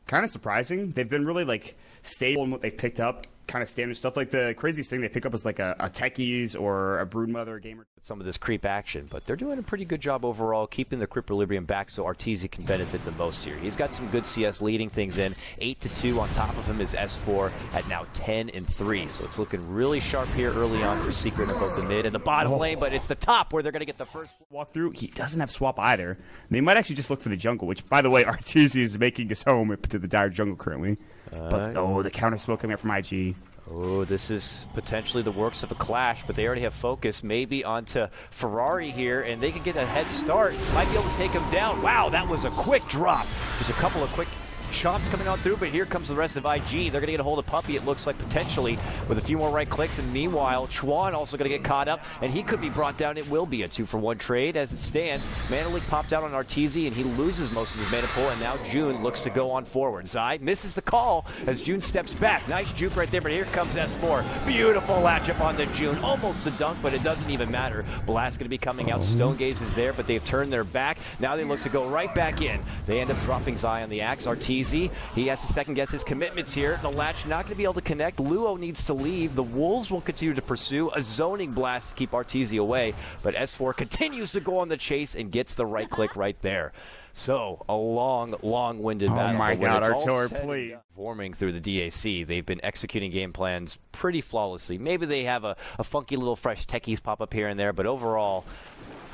kind of surprising. They've been really like stable in what they've picked up, kind of standard stuff. Like the craziest thing they pick up is like a Techies or a Broodmother gamer. Some of this creep action, but they're doing a pretty good job overall keeping the Equilibrium back so Arteezy can benefit the most here. He's got some good CS leading things in. 8-2 on top of him is S4 at now 10-3. So it's looking really sharp here early on for Secret in both the mid and the bottom lane, but it's the top where they're going to get the first walkthrough. He doesn't have swap either. They might actually just look for the jungle, which, by the way, Arteezy is making his home to the dire jungle currently. But the counter smoke coming up from IG. Oh, this is potentially the works of a clash, but they already have focus maybe onto Ferrari here, and they can get a head start. Might be able to take him down. Wow, that was a quick drop. There's a couple of quick chops coming on through, but here comes the rest of IG. They're going to get a hold of Puppey, it looks like, potentially, with a few more right clicks. And meanwhile, ChuaN also going to get caught up, and he could be brought down. It will be a 2-for-1 trade as it stands. Mana Leak popped out on Arteezy, and he loses most of his mana pool, and now June looks to go on forward. Zai misses the call as June steps back. Nice juke right there, but here comes S4. Beautiful latch up onto June. Almost the dunk, but it doesn't even matter. Blast going to be coming out. Stonegaze is there, but they've turned their back. Now they look to go right back in. They end up dropping Zai on the axe. Arteezy, he has to second guess his commitments here. The latch not going to be able to connect. Luo needs to leave. The Wolves will continue to pursue a zoning blast to keep Arteezy away, but S4 continues to go on the chase and gets the right click right there. So a long-winded battle. Oh my God, Artiller, please. Forming through the DAC, they've been executing game plans pretty flawlessly. Maybe they have a funky little fresh techies pop up here and there, but overall,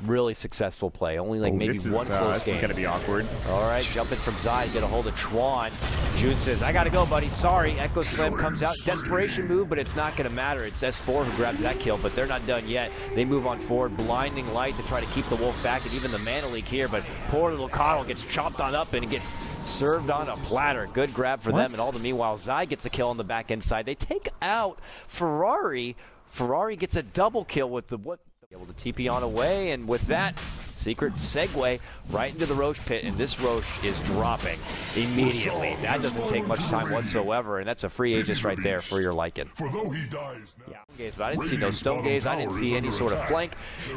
really successful play. Only like maybe one close game. This is going to be awkward. All right, jumping from Zai, get a hold of ChuaN. June says, I got to go, buddy. Sorry. Echo Slam comes out. Desperation move, but it's not going to matter. It's S4 who grabs that kill, but they're not done yet. They move on forward. Blinding Light to try to keep the Wolf back, and even the Mana Leak here, but poor little Coddle gets chopped on up and gets served on a platter. Good grab for them, and all the meanwhile, Zai gets a kill on the back end side. They take out Ferrari. Ferrari gets a double kill with the able to TP on away, and with that, Secret segue right into the Roche pit, and this Roche is dropping immediately. That doesn't take much time whatsoever, and that's a free Aegis right there for your Lycan. Yeah, but I didn't see no Stone Gaze. I didn't see any sort of flank.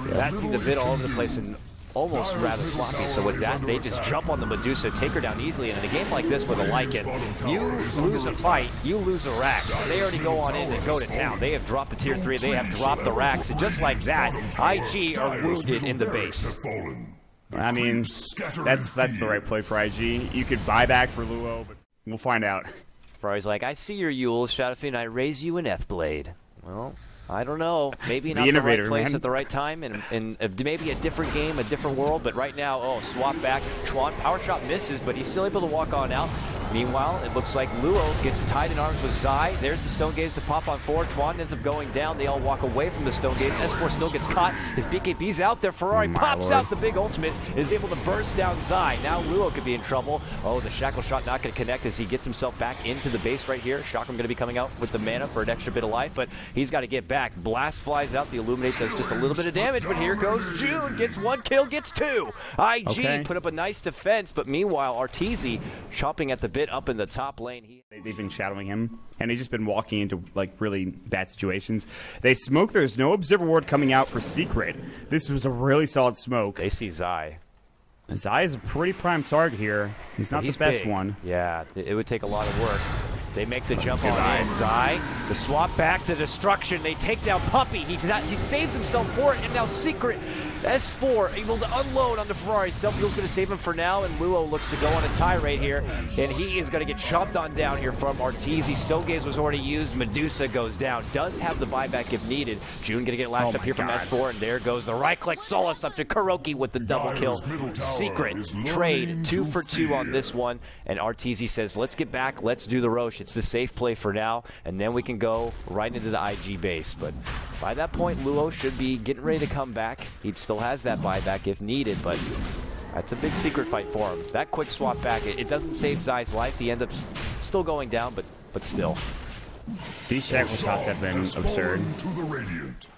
That seemed a bit all over the place and almost rather sloppy. So with that, they just jump on the Medusa, take her down easily. And in a game like this with a Lycan, you lose a fight, you lose a Rax. They already go on in and go to town. They have dropped the tier 3, they have dropped the Rax, and just like that, IG are wounded in the base. I mean, that's the right play for IG. You could buy back for Luo, but we'll find out. Ferrari's like, I see your Yule, Shadowfiend, I raise you an F-Blade. Well, I don't know. Maybe not the right place at the right time, and maybe a different game, a different world. But right now, swap back. ChuaN power shot misses, but he's still able to walk on out. Meanwhile, it looks like Luo gets tied in arms with Zai. There's the Stone Gaze to pop on forward. ChuaN ends up going down. They all walk away from the Stone Gaze. S4 still gets caught. His BKB's out there. Ferrari pops out the big ultimate, is able to burst down Zai. Now Luo could be in trouble. Oh, the shackle shot not going to connect as he gets himself back into the base right here. Chakram going to be coming out with the mana for an extra bit of life, but he's got to get back. Blast flies out. The Illuminate does just a little bit of damage, but here goes June. Gets one kill, gets two. IG put up a nice defense, but meanwhile, Arteezy chopping at the bit up in the top lane. They've been shadowing him, and he's just been walking into like really bad situations. They smoke. There's no Observer Ward coming out for Secret. This was a really solid smoke. They see Zai. Zai is a pretty prime target here. He's not the best one. Yeah, it would take a lot of work. They make the jump on in. Zai, the swap back, the destruction. They take down Puppey. He saves himself for it, and now Secret S4 able to unload on the Ferrari. Self-heal's going to save him for now, and Luo looks to go on a tirade here, and he is going to get chopped on down here from Arteezy. Stone Gaze was already used. Medusa goes down. Does have the buyback if needed. June going to get lashed up here from S4, and there goes the right-click solace up to Kuroki with the double kill. Secret trade 2 for 2 on this one, and Arteezy says, let's get back, let's do the Roche. It's the safe play for now, and then we can go right into the IG base. But by that point, Luo should be getting ready to come back. He still has that buyback if needed, but that's a big Secret fight for him. That quick swap back, it doesn't save Zai's life. He ends up still going down, but still. These shackle shots have been absurd.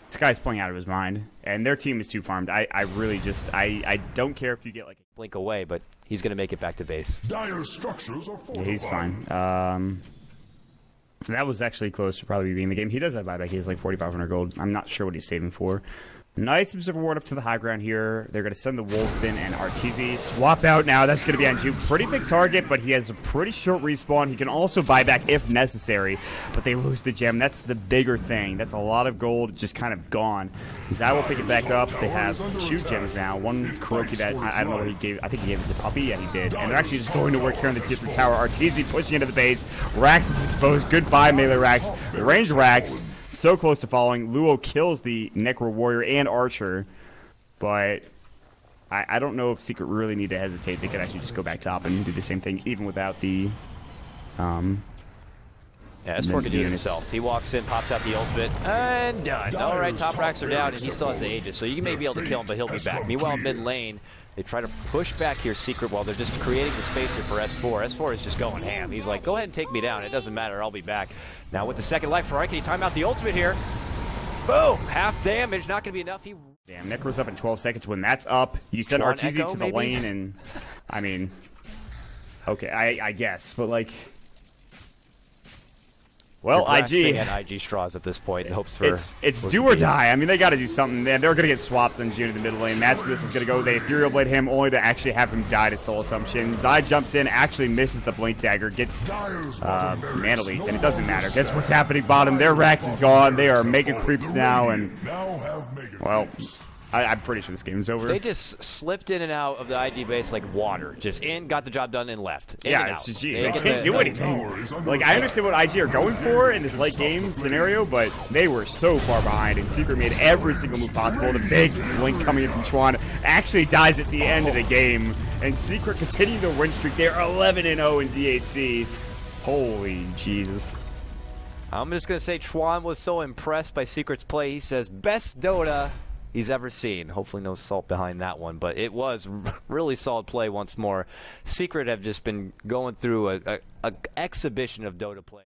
This guy's playing out of his mind, and their team is too farmed. I really just, I don't care if you get like a blink away, but he's going to make it back to base. Dire structures are fortified. Yeah, he's fine. That was actually close to probably being the game. He does have buyback. He has like 4,500 gold. I'm not sure what he's saving for. Nice observer ward up to the high ground here. They're going to send the Wolves in and Arteezy. Swap out now. That's going to be on Juke. Pretty big target, but he has a pretty short respawn. He can also buy back if necessary, but they lose the gem. That's the bigger thing. That's a lot of gold just kind of gone. Zai will pick it back up. They have 2 gems now. One Kuroki that I don't know what he gave. I think he gave it to Puppy. Yeah, he did. And they're actually just going to work here on the tier 3 tower. Arteezy pushing into the base. Rax is exposed. Goodbye, melee Rax. The range Rax. So close to falling. Luo kills the Necro Warrior and Archer, but I don't know if Secret really need to hesitate. They could actually just go back top and do the same thing, even without the. Yeah, S4 can do it himself. He walks in, pops out the ultimate, and done. All right, top racks are down, and he still has the Aegis, so you may be able to kill him, but he'll be back. Meanwhile, mid lane, they try to push back here Secret while they're just creating the space here for S4. S4 is just going ham. He's like, go ahead and take me down. It doesn't matter. I'll be back. Now with the second life, Ferrari, can he time out the ultimate here? Boom! Half damage. Not going to be enough. Damn, Necro's up in 12 seconds. When that's up, you send ChuaN Arteezy Echo, to the maybe? lane, and I mean, okay, I guess, but like. Well, IG and IG straws at this point in hopes for it's do or die. I mean, they got to do something. They're going to get swapped on June in the middle lane. Medusa is going to go. They Ethereal Blade him only to actually have him die to Soul Assumption. Zai jumps in, actually misses the Blink Dagger, gets Mana Leaked, and it doesn't matter. Guess what's happening bottom? Their Rax is gone. They are Mega Creeps now, and well, I'm pretty sure this game is over. They just slipped in and out of the IG base like water. Just in, got the job done, and left. In yeah, and it's out. GG. They can't do anything. Like, I understand what IG are going for in this late game scenario, but they were so far behind, and Secret made every single move possible. The big blink coming in from ChuaN actually dies at the end of the game, and Secret continuing their win streak. They're 11-0 in DAC. Holy Jesus. I'm just going to say ChuaN was so impressed by Secret's play. He says, best Dota he's ever seen. Hopefully no salt behind that one, but it was really solid play once more. Secret have just been going through a exhibition of Dota play.